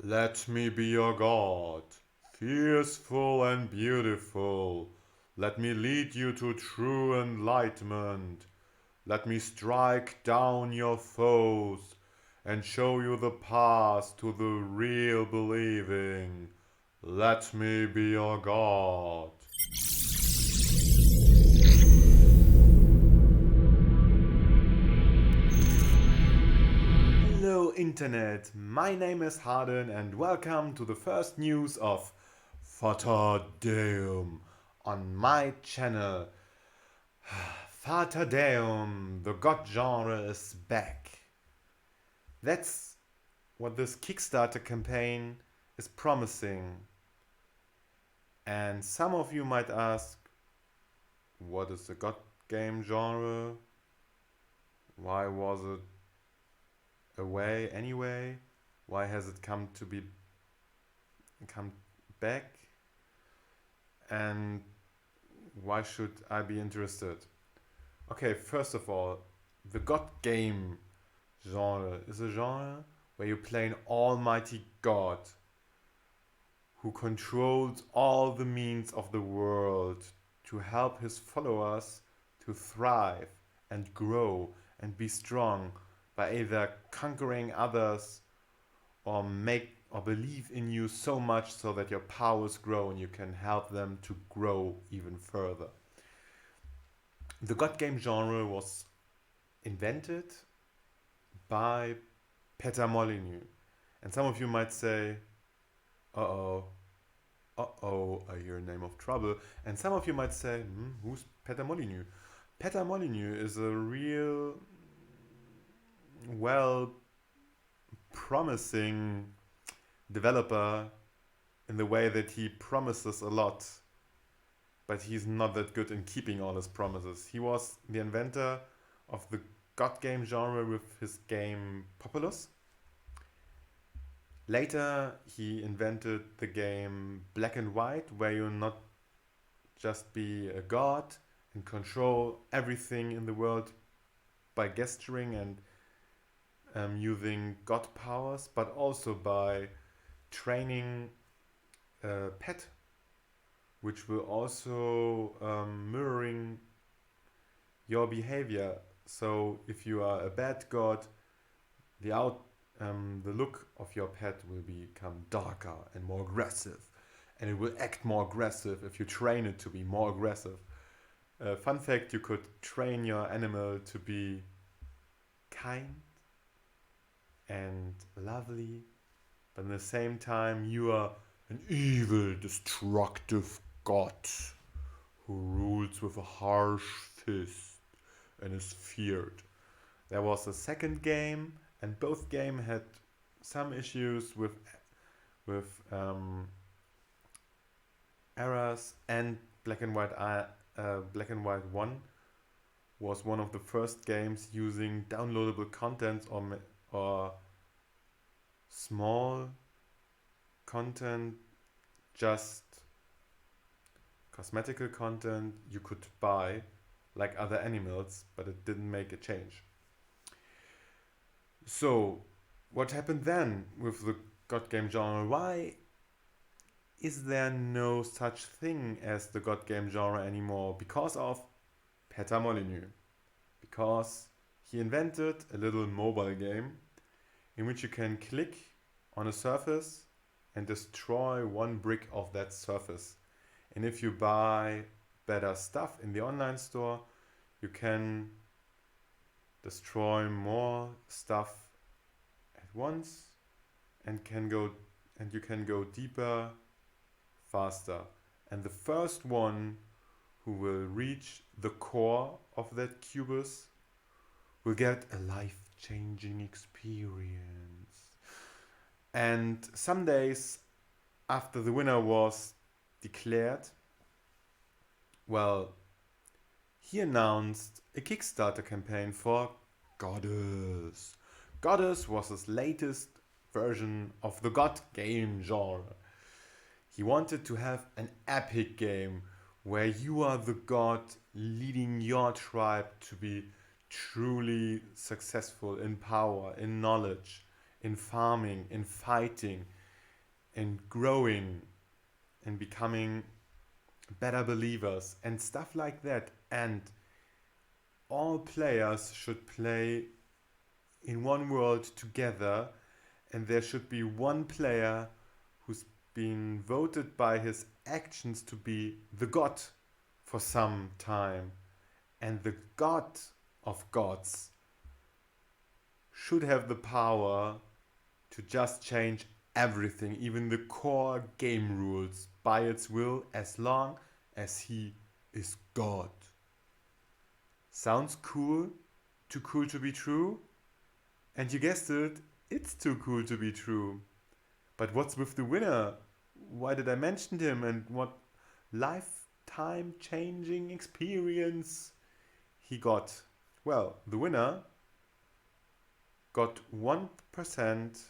Let me be your God, fierceful and beautiful. Let me lead you to true enlightenment. Let me strike down your foes and show you the path to the real believing. Let me be your God. Hello Internet, my name is Harden and welcome to the first news of Fata Deum on my channel. Fata Deum, the god genre is back. That's what this Kickstarter campaign is promising. And some of you might ask, what is the god game genre? Why was it away anyway? Why has it come back? And why should I be interested? Okay, first of all, the god game genre is a genre where you play an almighty god who controls all the means of the world to help his followers to thrive and grow and be strong by either conquering others or believe in you so much so that your powers grow and you can help them to grow even further. The god game genre was invented by Peter Molyneux. And some of you might say, uh-oh, I hear a name of trouble. And some of you might say, who's Peter Molyneux? Peter Molyneux is a real, well, promising developer in the way that he promises a lot, but he's not that good in keeping all his promises. He was the inventor of the god game genre with his game Populous. Later, he invented the game Black and White, where you not just be a god and control everything in the world by gesturing and using god powers, but also by training a pet, which will also mirroring your behavior. So if you are a bad god, the look of your pet will become darker and more aggressive, and it will act more aggressive if you train it to be more aggressive. Fun fact, you could train your animal to be kind and lovely, but at the same time you are an evil, destructive god who rules with a harsh fist and is feared. There was a second game, and both games had some issues with errors. And Black and White Black and White 1 was one of the first games using downloadable content or small content, just cosmetical content you could buy like other animals, but it didn't make a change. So what happened then with the god game genre? Why is there no such thing as the god game genre anymore? Because of Peter Molyneux. Because he invented a little mobile game in which you can click on a surface and destroy one brick of that surface. And if you buy better stuff in the online store, you can destroy more stuff at once and you can go deeper, faster. And the first one who will reach the core of that cubus will get a life-changing experience. And some days after the winner was declared, well, he announced a Kickstarter campaign for Goddess. Goddess was his latest version of the god game genre. He wanted to have an epic game where you are the god leading your tribe to be truly successful in power, in knowledge, in farming, in fighting, and growing and becoming better believers and stuff like that. And all players should play in one world together, and there should be one player who's been voted by his actions to be the god for some time. And the god of gods should have the power to just change everything, even the core game rules, by its will, as long as he is God. Sounds cool? Too cool to be true? And you guessed it, it's too cool to be true. But what's with the winner? Why did I mention him, and what lifetime changing experience he got? Well, the winner got 1%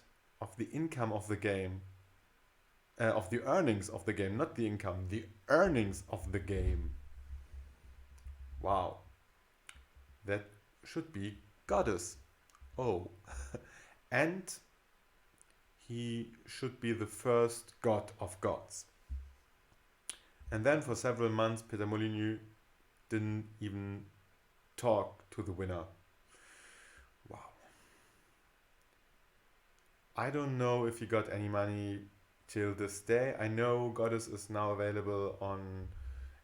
of the income of the game, of the earnings of the game, not the income, the earnings of the game. Wow, that should be goddess. Oh, and he should be the first god of gods. And then for several months, Peter Molyneux didn't even talk to the winner. Wow. I don't know if he got any money till this day. I know Goddess is now available on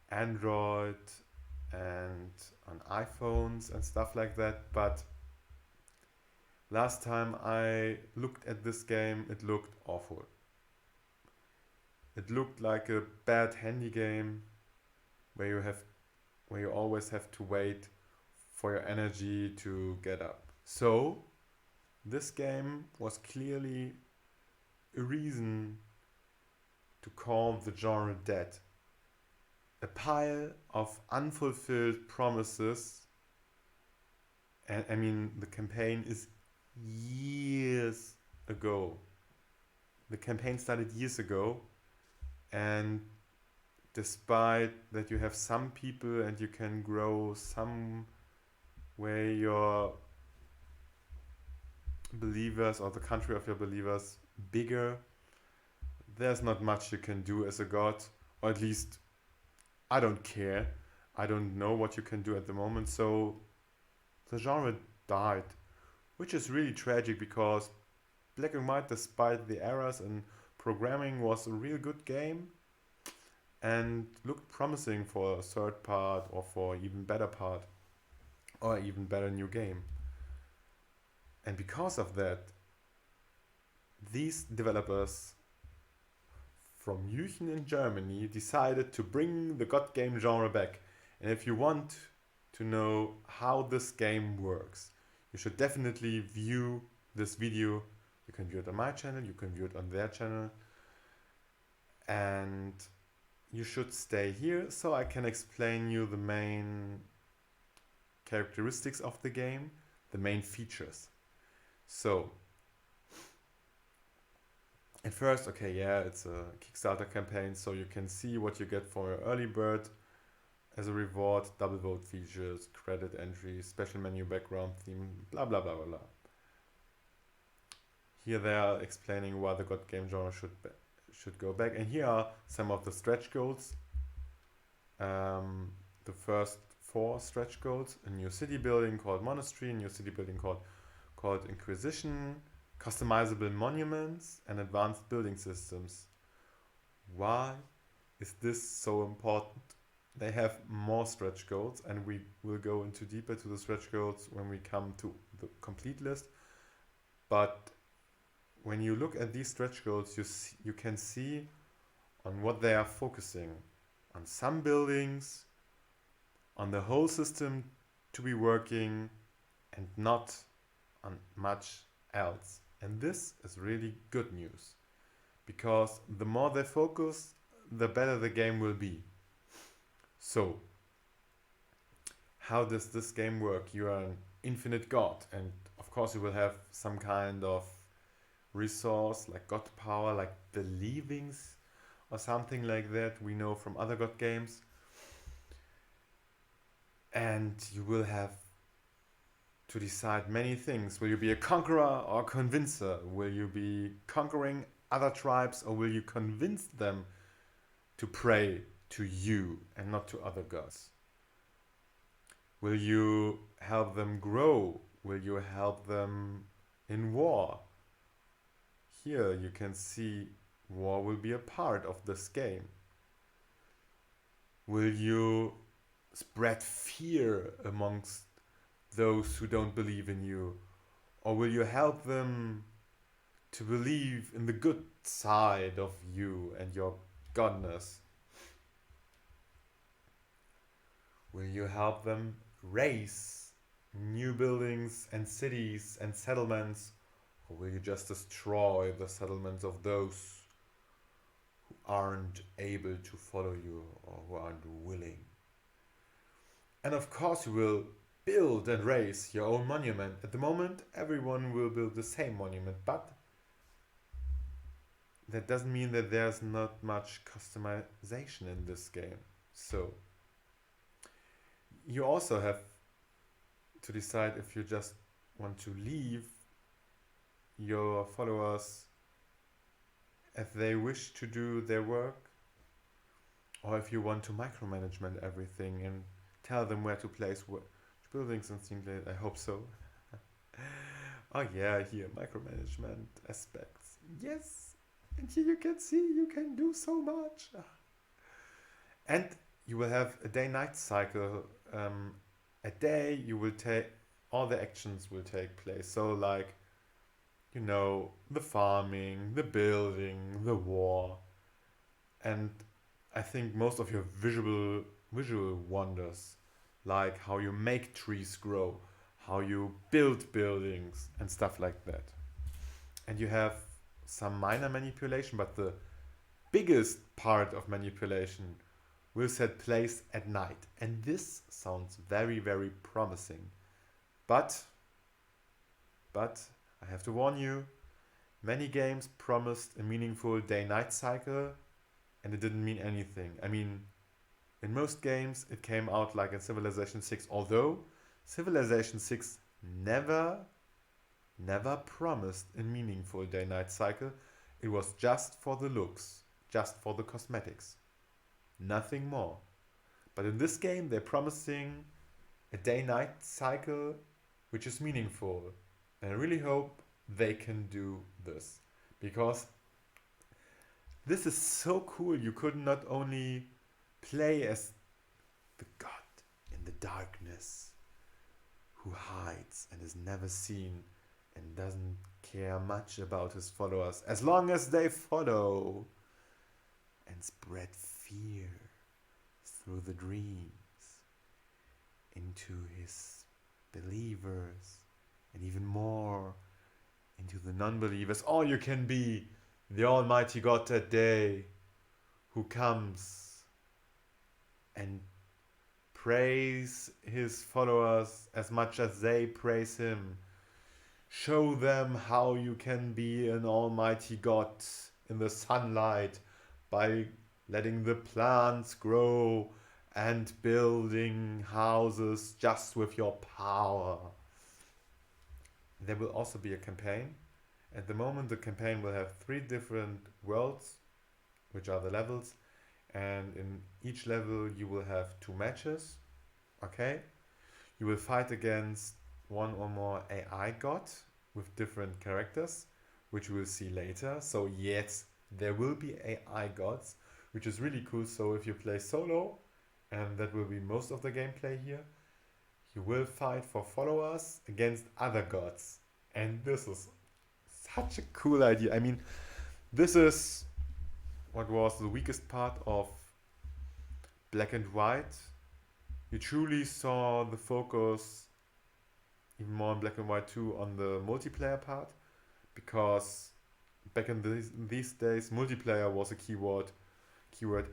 Android and on iPhones and stuff like that, but last time I looked at this game, it looked awful. It looked like a bad handy game where you always have to wait for your energy to get up. So this game was clearly a reason to call the genre dead. A pile of unfulfilled promises. And I mean, the campaign is years ago. The campaign started years ago, and despite that you have some people and you can grow some way your believers or the country of your believers bigger, there's not much you can do as a god, or at least I don't care. I don't know what you can do at the moment, so the genre died, which is really tragic because Black and White, despite the errors in programming, was a real good game and looked promising for a third part or for even better part or even better new game. And because of that, these developers from München in Germany decided to bring the god game genre back. And if you want to know how this game works, you should definitely view this video. You can view it on my channel, you can view it on their channel, and you should stay here so I can explain you the main characteristics of the game, the main features. So, at first, okay, yeah, it's a Kickstarter campaign, so you can see what you get for your early bird as a reward, double vote features, credit entries, special menu background theme, blah blah blah blah blah. Here they are explaining why the god game genre should go back, and here are some of the stretch goals. The first 4 stretch goals: a new city building called Monastery, a new city building called Inquisition, customizable monuments, and advanced building systems. Why is this so important? They have more stretch goals, and we will go into deeper to the stretch goals when we come to the complete list. But when you look at these stretch goals, you can see on what they are focusing. On some buildings, on the whole system to be working, and not on much else. And this is really good news, because the more they focus, the better the game will be. So, how does this game work? You are an infinite god, and of course you will have some kind of resource like god power, like believings or something like that we know from other god games. And you will have to decide many things. Will you be a conqueror or a convincer? Will you be conquering other tribes, or will you convince them to pray to you and not to other gods? Will you help them grow? Will you help them in war? Here you can see war will be a part of this game. Will you spread fear amongst those who don't believe in you? Or will you help them to believe in the good side of you and your godness? Will you help them raise new buildings and cities and settlements? Or will you just destroy the settlements of those who aren't able to follow you or who aren't willing? And of course you will build and raise your own monument. At the moment, everyone will build the same monument, but that doesn't mean that there's not much customization in this game. So you also have to decide if you just want to leave your followers if they wish to do their work, or if you want to micromanagement everything and tell them where to place buildings and things like that. I hope so. Oh yeah, here, micromanagement aspects. Yes, and here you can see you can do so much. And you will have a day-night cycle. A day you will take, all the actions will take place. So like, you know, the farming, the building, the war. And I think most of your visual wonders, like how you make trees grow, how you build buildings and stuff like that. And you have some minor manipulation, but the biggest part of manipulation will set place at night. And this sounds very, very promising. But I have to warn you, many games promised a meaningful day-night cycle and it didn't mean anything. I mean, in most games it came out like in Civilization 6, although Civilization 6 never promised a meaningful day-night cycle. It was just for the looks, just for the cosmetics. Nothing more. But in this game they're promising a day-night cycle which is meaningful. And I really hope they can do this. Because this is so cool. You could not only play as the god in the darkness who hides and is never seen and doesn't care much about his followers as long as they follow, and spread fear through the dreams into his believers and even more into the non-believers. Or you can be the Almighty God that day who comes and praise his followers as much as they praise him. Show them how you can be an almighty God in the sunlight by letting the plants grow and building houses just with your power. There will also be a campaign. At the moment the campaign will have 3 different worlds, which are the levels, and in each level you will have 2 matches. Okay? You will fight against 1 or more AI gods with different characters, which we will see later. So yes, there will be AI gods, which is really cool. So if you play solo, and that will be most of the gameplay here, you will fight for followers against other gods. And this is such a cool idea. I mean, this is what was the weakest part of Black and White. You truly saw the focus, even more in Black and White 2, on the multiplayer part, because back in these days multiplayer was a keyword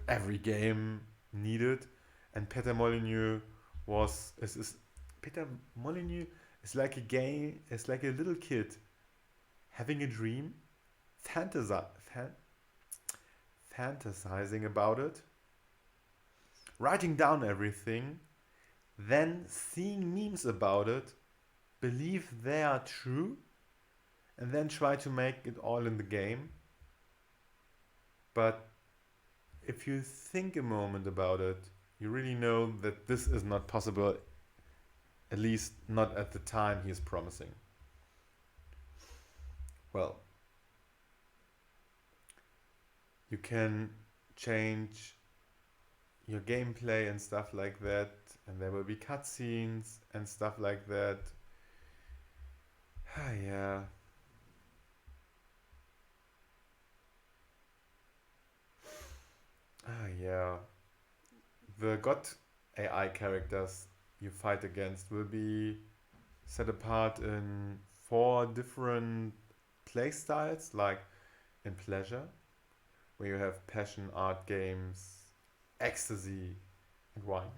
every game needed, and Peter Molyneux Peter Molyneux is like a game, it's like a little kid having a dream, fantasizing about it, writing down everything, then seeing memes about it, believe they are true, and then try to make it all in the game. But if you think a moment about it, you really know that this is not possible, at least not at the time he is promising. Well, you can change your gameplay and stuff like that, and there will be cutscenes and stuff like that. Ah, yeah. Ah, yeah. The God AI characters you fight against will be set apart in 4 different play styles, like in pleasure, where you have passion, art, games, ecstasy, and wine.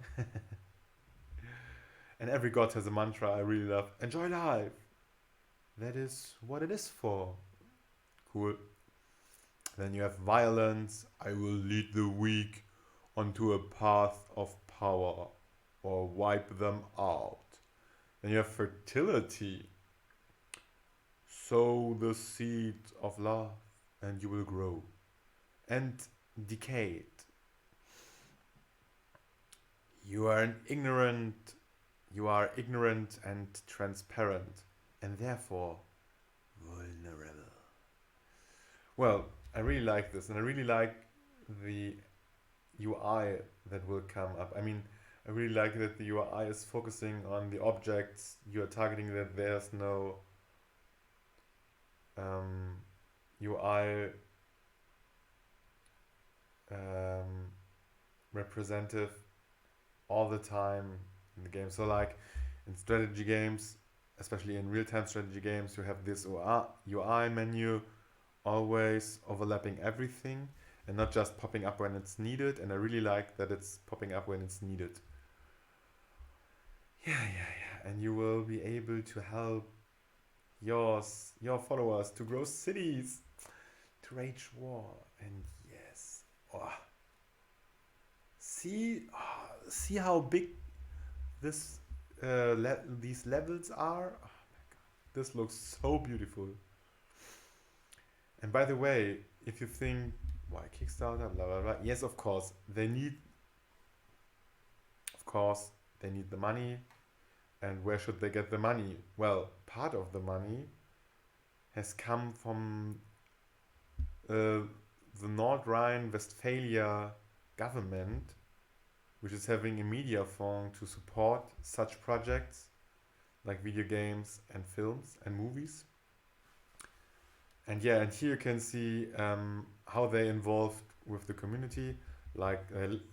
And every god has a mantra I really love. Enjoy life. That is what it is for. Cool. Then you have violence. I will lead the weak onto a path of power or wipe them out. Then you have fertility. Sow the seed of love and you will grow. And decayed. You are ignorant and transparent, and therefore vulnerable. Well, I really like this, and I really like the UI that will come up. I mean, I really like that the UI is focusing on the objects you are targeting, that there's no UI representative all the time in the game. So, like in strategy games, especially in real-time strategy games, you have this UI menu always overlapping everything and not just popping up when it's needed. And I really like that it's popping up when it's needed. Yeah. And you will be able to help your followers to grow cities, to wage war, and yes, oh, see how big this these levels are. Oh my god, this looks so beautiful. And by the way, if you think why Kickstarter, blah blah blah, yes, of course they need the money. And where should they get the money? Well, part of the money has come from the North Rhine-Westphalia government, which is having a media fund to support such projects like video games and films and movies. And yeah, and here you can see how they involved with the community. Like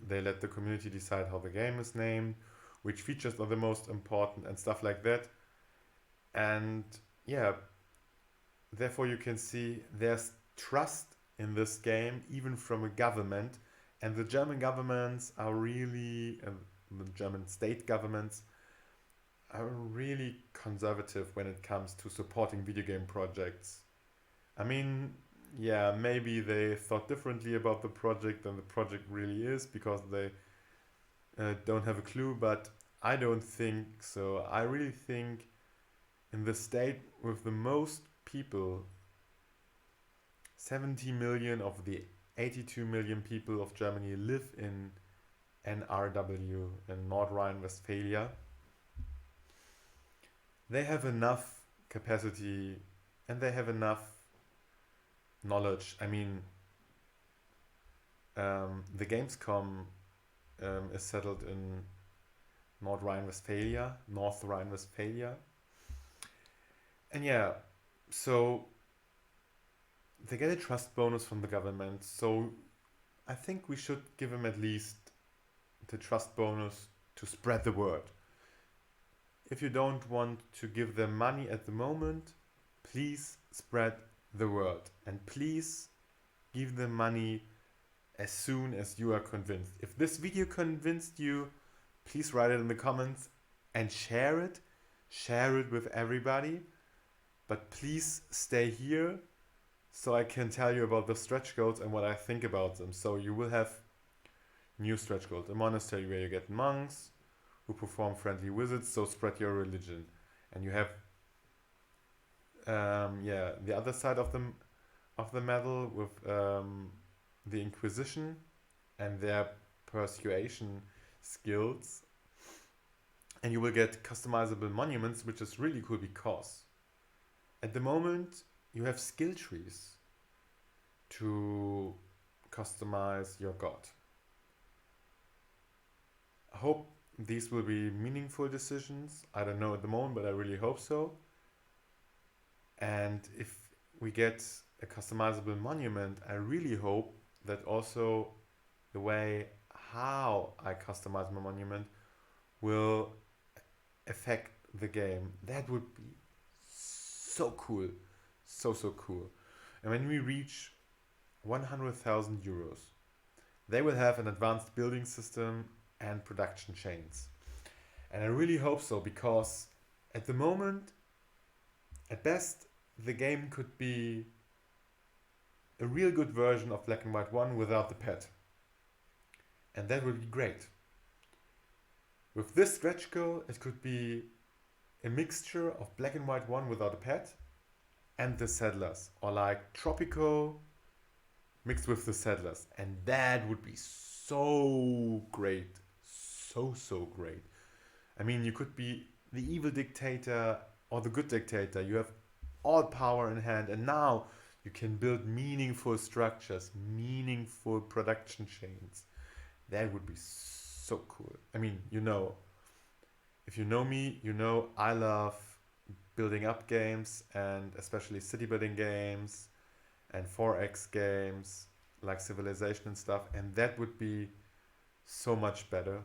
they let the community decide how the game is named, which features are the most important and stuff like that. And yeah, therefore you can see there's trust in this game, even from a government. And the German governments are really, the German state governments are really conservative when it comes to supporting video game projects. I mean, yeah, maybe they thought differently about the project than the project really is because they don't have a clue, but I don't think so. I really think in the state with the most people, 70 million of the 82 million people of Germany live in NRW, in North Rhine-Westphalia. They have enough capacity and they have enough knowledge. I mean, the Gamescom is settled in North Rhine-Westphalia. And yeah, so they get a trust bonus from the government. So I think we should give them at least the trust bonus to spread the word. If you don't want to give them money at the moment, please spread the word. And please give them money as soon as you are convinced. If this video convinced you, please write it in the comments and share it. Share it with everybody. But please stay here so I can tell you about the stretch goals and what I think about them. So you will have new stretch goals. A monastery where you get monks who perform friendly visits, so spread your religion. And you have the other side of the medal with the Inquisition and their persuasion skills, and you will get customizable monuments, which is really cool because at the moment you have skill trees to customize your god. I hope these will be meaningful decisions. I don't know at the moment, but I really hope so. And if we get a customizable monument, I really hope that also the way how I customize my monument will affect the game. That would be so cool. So cool. And when we reach 100,000 euros, they will have an advanced building system and production chains. And I really hope so, because at the moment, at best, the game could be a real good version of Black and White 1 without the pet. And that would be great. With this stretch goal, it could be a mixture of Black and White 1 without a pet and the Settlers, or like Tropico mixed with the Settlers. And that would be so great. So great. I mean, you could be the evil dictator or the good dictator. You have all power in hand, and now you can build meaningful structures, meaningful production chains. That would be so cool. I mean, if you know me, I love building up games, and especially city building games and 4X games like Civilization and stuff, and that would be so much better.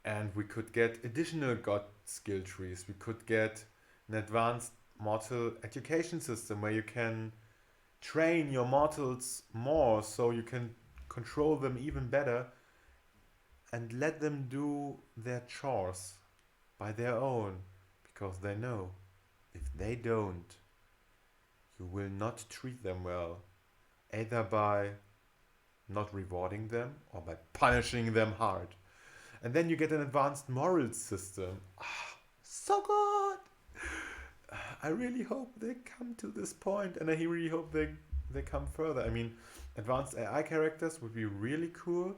And we could get additional god skill trees. We could get an advanced mortal education system where you can train your mortals more, so you can control them even better and let them do their chores by their own, because they know if they don't, you will not treat them well, either by not rewarding them or by punishing them hard. And then you get an advanced moral system. So good! I really hope they come to this point, and I really hope they come further. I mean, advanced AI characters would be really cool,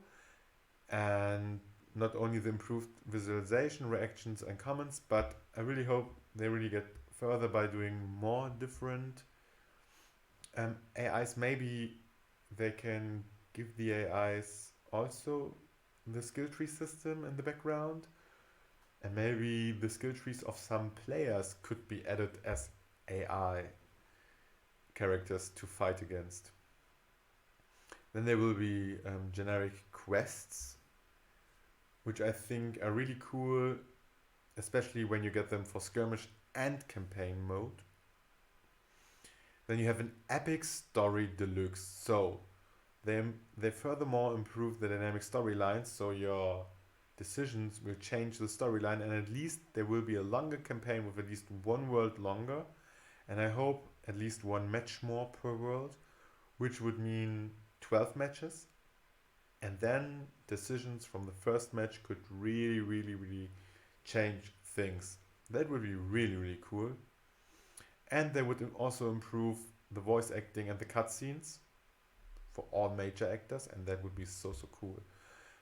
and not only the improved visualization, reactions, and comments, but I really hope they really get further by doing more different AIs. Maybe they can give the AIs also the skill tree system in the background, and maybe the skill trees of some players could be added as AI characters to fight against. Then there will be generic quests, which I think are really cool, especially when you get them for skirmish and campaign mode. Then you have an epic story deluxe. So they furthermore improve the dynamic storylines, so your decisions will change the storyline, and at least there will be a longer campaign with at least one world longer, and I hope at least one match more per world, which would mean 12 matches, and then decisions from the first match could really change things. That would be really cool. And they would also improve the voice acting and the cutscenes for all major actors, and that would be so cool.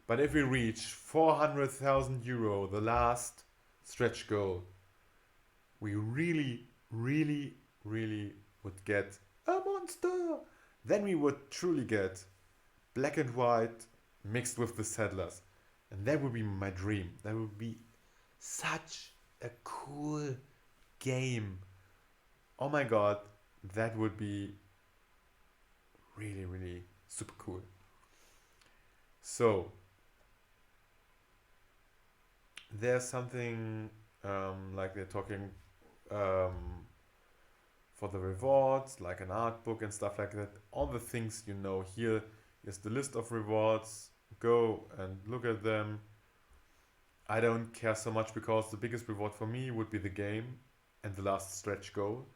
But if we reach 400,000 euro, the last stretch goal, we really would get a monster. Then we would truly get Black and White mixed with the Settlers, and that would be my dream. That would be such a cool game. Oh my god, that would be really super cool. So there's something like they're talking for the rewards, like an art book and stuff like that. All the things here is the list of rewards. Go and look at them. I don't care so much, because the biggest reward for me would be the game and the last stretch goal.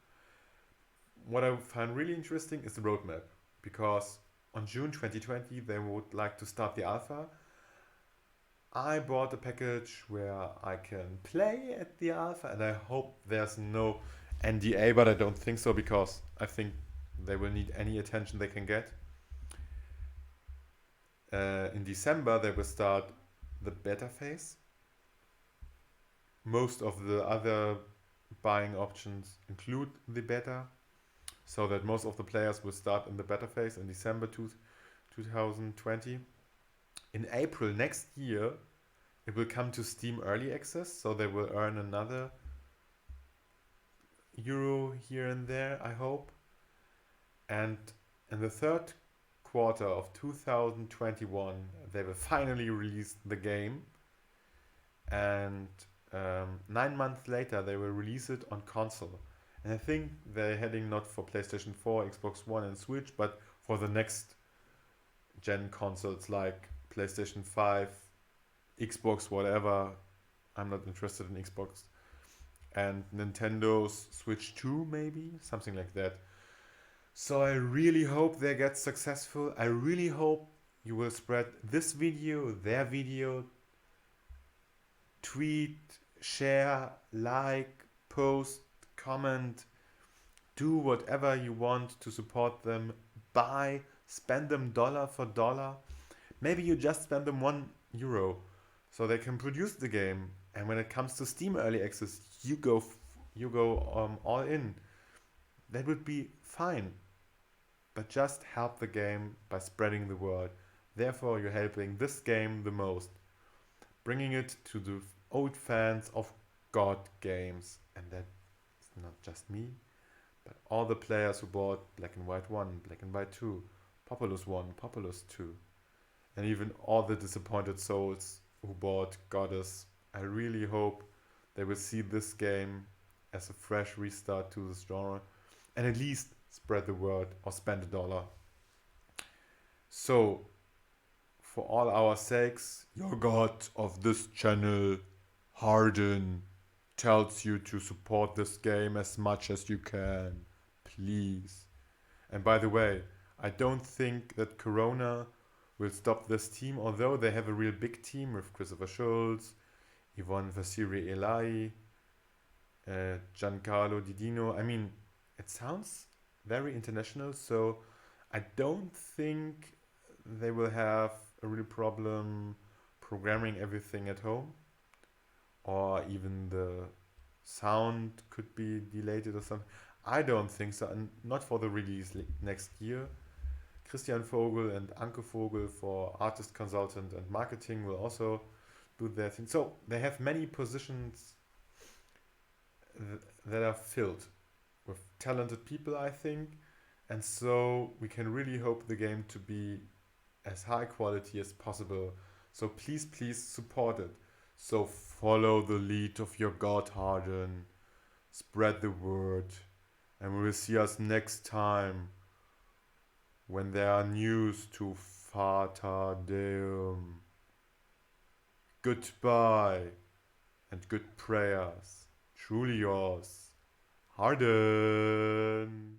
What I find really interesting is the roadmap, because on June 2020 they would like to start the alpha. I bought a package where I can play at the alpha, and I hope there's no NDA, but I don't think so, because I think they will need any attention they can get. In December, they will start the beta phase. Most of the other buying options include the beta, so that most of the players will start in the beta phase in December 2020. In April next year, it will come to Steam Early Access, so they will earn another euro here and there, I hope. And in the third quarter of 2021, they will finally release the game. And 9 months later, they will release it on console. And I think they're heading not for PlayStation 4, Xbox One, and Switch, but for the next gen consoles like PlayStation 5, Xbox, whatever. I'm not interested in Xbox. And Nintendo's Switch 2, maybe? Something like that. So I really hope they get successful. I really hope you will spread this video, their video, tweet, share, like, post, comment, do whatever you want to support them. Buy, spend them dollar for dollar. Maybe you just spend them €1 so they can produce the game. And when it comes to Steam Early Access, you go all in. That would be fine. But just help the game by spreading the word. Therefore, you're helping this game the most, bringing it to the old fans of God games. And that's not just me, but all the players who bought Black and White 1, Black and White 2, Populous 1, Populous 2, and even all the disappointed souls who bought Goddess. I really hope they will see this game as a fresh restart to this genre and at least spread the word or spend $1. So, for all our sakes, your God of this channel, Harden, tells you to support this game as much as you can. Please. And by the way, I don't think that Corona will stop this team, although they have a real big team with Christopher Schultz, Yvonne Vasiri Elai, Giancarlo Didino. I mean, it sounds very international, so I don't think they will have a real problem programming everything at home, or even the sound could be delayed or something. I don't think so, and not for the release next year. Christian Vogel and Anke Vogel for artist consultant and marketing will also do their thing. So they have many positions that are filled with talented people, I think. And so we can really hope the game to be as high quality as possible. So please, please support it. So follow the lead of your God Harden. Spread the word. And we will see us next time when there are news to Fata Deum. Goodbye and good prayers. Truly yours, Harden.